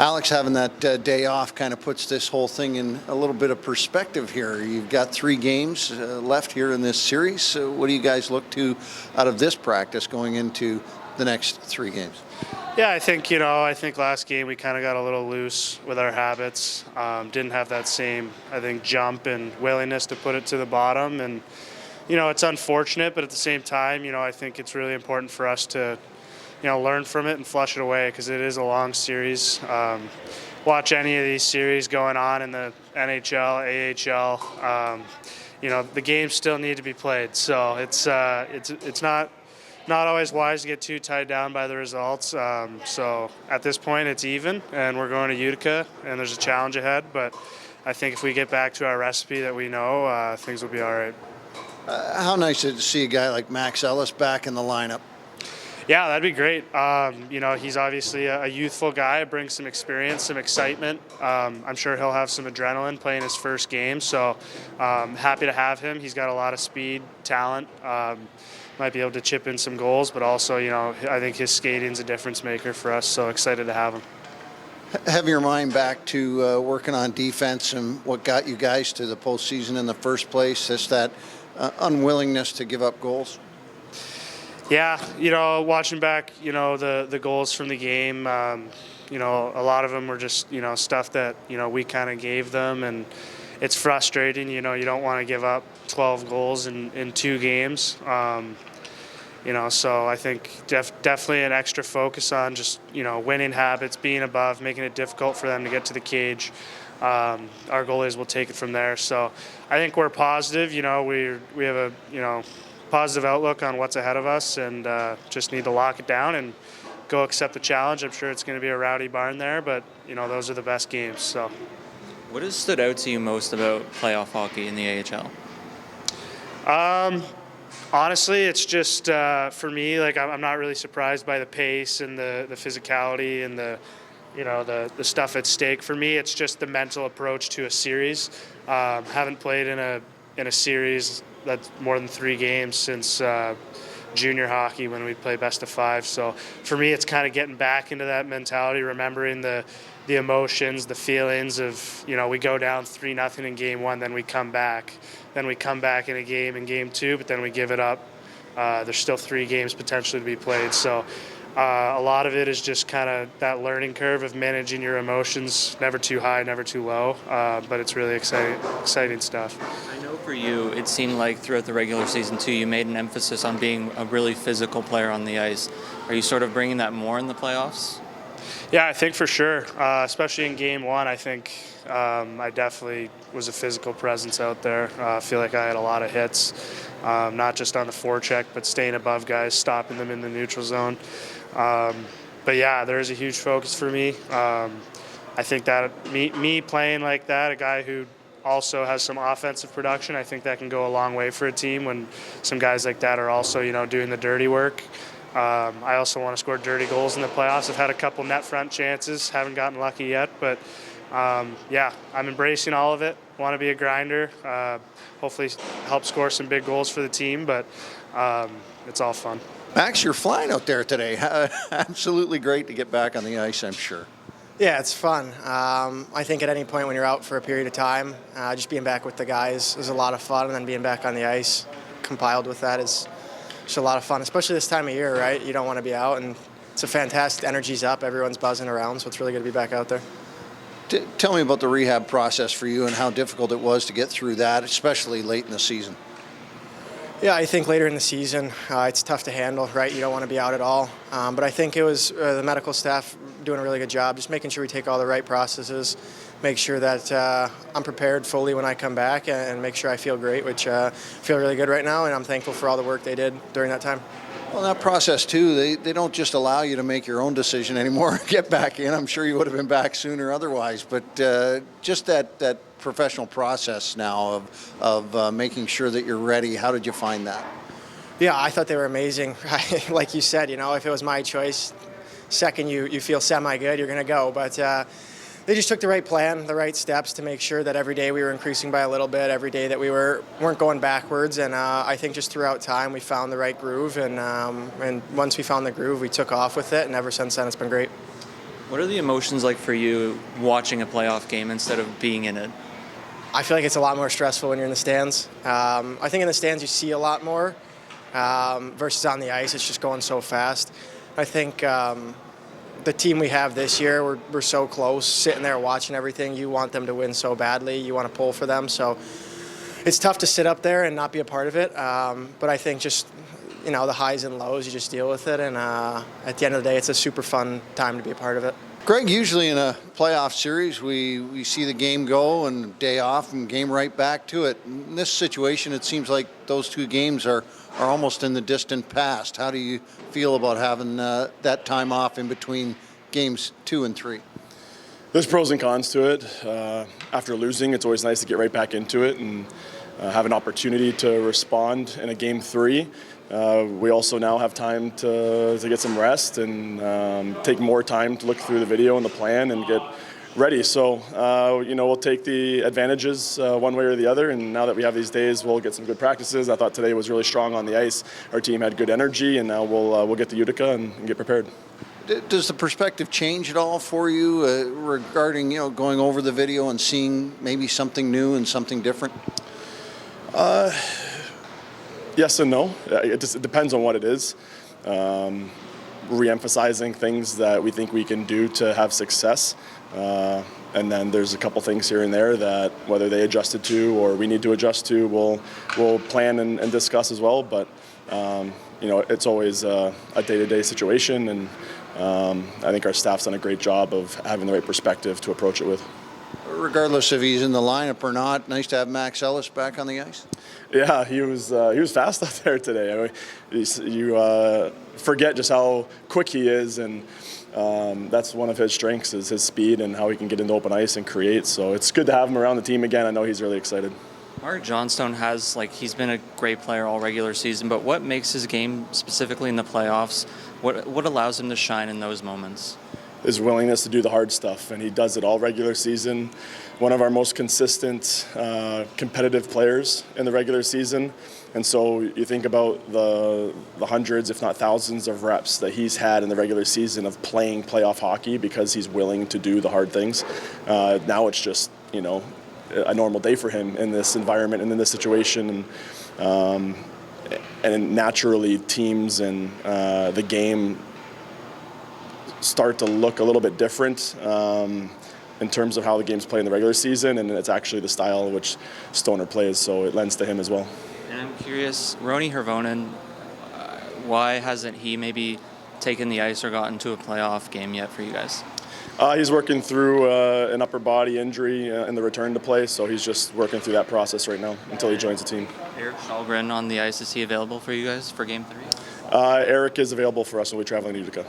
Alex, having that day off kind of puts this whole thing in a little bit of perspective here. You've got 3 games left here in this series. So what do you guys look to out of this practice going into the next 3 games? Yeah, I think last game we kind of got a little loose with our habits. Didn't have that same, jump and willingness to put it to the bottom. And, it's unfortunate, but at the same time, I think it's really important for us to learn from it and flush it away because it is a long series. Watch any of these series going on in the NHL, AHL. The games still need to be played, so it's not always wise to get too tied down by the results. So at this point, it's even, and we're going to Utica, and there's a challenge ahead. But I think if we get back to our recipe that we know, things will be all right. How nice is it to see a guy like Max Ellis back in the lineup? Yeah, that'd be great. He's obviously a youthful guy, brings some experience, some excitement. I'm sure he'll have some adrenaline playing his first game, so happy to have him. He's got a lot of speed, talent, might be able to chip in some goals, but also, I think his skating's a difference maker for us, so excited to have him. Have your mind back to working on defense and what got you guys to the postseason in the first place, just that unwillingness to give up goals? Yeah, watching back, the goals from the game, a lot of them were just, stuff that, we kind of gave them, and it's frustrating. You don't want to give up 12 goals in 2 games. So I think definitely an extra focus on just, winning habits, being above, making it difficult for them to get to the cage. Our goalies will take it from there. So I think we're positive. We have a, positive outlook on what's ahead of us, and just need to lock it down and go accept the challenge. I'm sure it's going to be a rowdy barn there, but those are the best games. So, what has stood out to you most about playoff hockey in the AHL? Honestly, it's just for me. I'm not really surprised by the pace and the physicality and the stuff at stake. For me, it's just the mental approach to a series. Haven't played in a series that's more than 3 games since junior hockey when we play best of 5. So for me, it's kind of getting back into that mentality, remembering the emotions, the feelings of, we go down 3-0 in game 1, then we come back. Then we come back in game 2, but then we give it up. There's still 3 games potentially to be played. So a lot of it is just kind of that learning curve of managing your emotions, never too high, never too low, but it's really exciting stuff. I know for you, it seemed like throughout the regular season too, you made an emphasis on being a really physical player on the ice. Are you sort of bringing that more in the playoffs? Yeah, I think for sure, especially in game 1, I think I definitely was a physical presence out there. I feel like I had a lot of hits, not just on the forecheck, but staying above guys, stopping them in the neutral zone. But yeah, there is a huge focus for me. I think that me playing like that, a guy who also has some offensive production, I think that can go a long way for a team when some guys like that are also, doing the dirty work. I also want to score dirty goals in the playoffs. I've had a couple net front chances, haven't gotten lucky yet, but yeah, I'm embracing all of it. Want to be a grinder, hopefully help score some big goals for the team, but it's all fun. Max, you're flying out there today. Absolutely great to get back on the ice, I'm sure. Yeah, it's fun. I think at any point when you're out for a period of time, just being back with the guys is a lot of fun, and then being back on the ice compiled with that is just a lot of fun, especially this time of year, right? You don't want to be out, and it's a fantastic, energy's up, everyone's buzzing around, so it's really good to be back out there. Tell me about the rehab process for you and how difficult it was to get through that, especially late in the season. Yeah, I think later in the season, it's tough to handle, right? You don't want to be out at all. But I think it was the medical staff doing a really good job, just making sure we take all the right processes, make sure that I'm prepared fully when I come back, and make sure I feel great, which I feel really good right now, and I'm thankful for all the work they did during that time. Well, that process, too, they don't just allow you to make your own decision anymore, get back in. I'm sure you would have been back sooner otherwise, but just that professional process now of making sure that you're ready, how did you find that? Yeah, I thought they were amazing. Like you said, if it was my choice, second you feel semi-good, you're going to go. But they just took the right plan, the right steps to make sure that every day we were increasing by a little bit, every day that we weren't going backwards. And I think just throughout time we found the right groove. And once we found the groove, we took off with it. And ever since then, it's been great. What are the emotions like for you watching a playoff game instead of being in it? I feel like it's a lot more stressful when you're in the stands. I think in the stands you see a lot more versus on the ice. It's just going so fast. I think the team we have this year, we're so close, sitting there watching everything. You want them to win so badly. You want to pull for them. So it's tough to sit up there and not be a part of it. But I think just, the highs and lows, you just deal with it. And at the end of the day, it's a super fun time to be a part of it. Greg, usually in a playoff series, we see the game go and day off and game right back to it. In this situation, it seems like those two games are almost in the distant past. How do you feel about having that time off in between games 2 and 3? There's pros and cons to it. After losing, it's always nice to get right back into it and have an opportunity to respond in a game 3. We also now have time to get some rest and take more time to look through the video and the plan and get ready. So, we'll take the advantages one way or the other. And now that we have these days, we'll get some good practices. I thought today was really strong on the ice. Our team had good energy, and now we'll get to Utica and get prepared. Does the perspective change at all for you regarding, going over the video and seeing maybe something new and something different? Yes and no. It depends on what it is. Re-emphasizing things that we think we can do to have success. And then there's a couple things here and there that whether they adjusted to or we need to adjust to, we'll plan and discuss as well. But, it's always a day-to-day situation. And I think our staff's done a great job of having the right perspective to approach it with. Regardless if he's in the lineup or not, nice to have Max Ellis back on the ice. Yeah, he was fast out there today. I mean, you forget just how quick he is, and that's one of his strengths is his speed and how he can get into open ice and create. So it's good to have him around the team again. I know he's really excited. Mark Johnstone he's been a great player all regular season, but what makes his game specifically in the playoffs? What allows him to shine in those moments? His willingness to do the hard stuff, and he does it all regular season. One of our most consistent, competitive players in the regular season. And so you think about the hundreds, if not thousands, of reps that he's had in the regular season of playing playoff hockey because he's willing to do the hard things. Now it's just, a normal day for him in this environment and in this situation. And naturally, teams and the game start to look a little bit different in terms of how the game's played in the regular season, and it's actually the style in which Stoner plays, so it lends to him as well. And I'm curious, Roni Hirvonen, why hasn't he maybe taken the ice or gotten to a playoff game yet for you guys? He's working through an upper body injury in the return to play, so he's just working through that process right now until he joins the team. Eric Dahlgren on the ice, is he available for you guys for Game 3? Eric is available for us when we're traveling to Utica.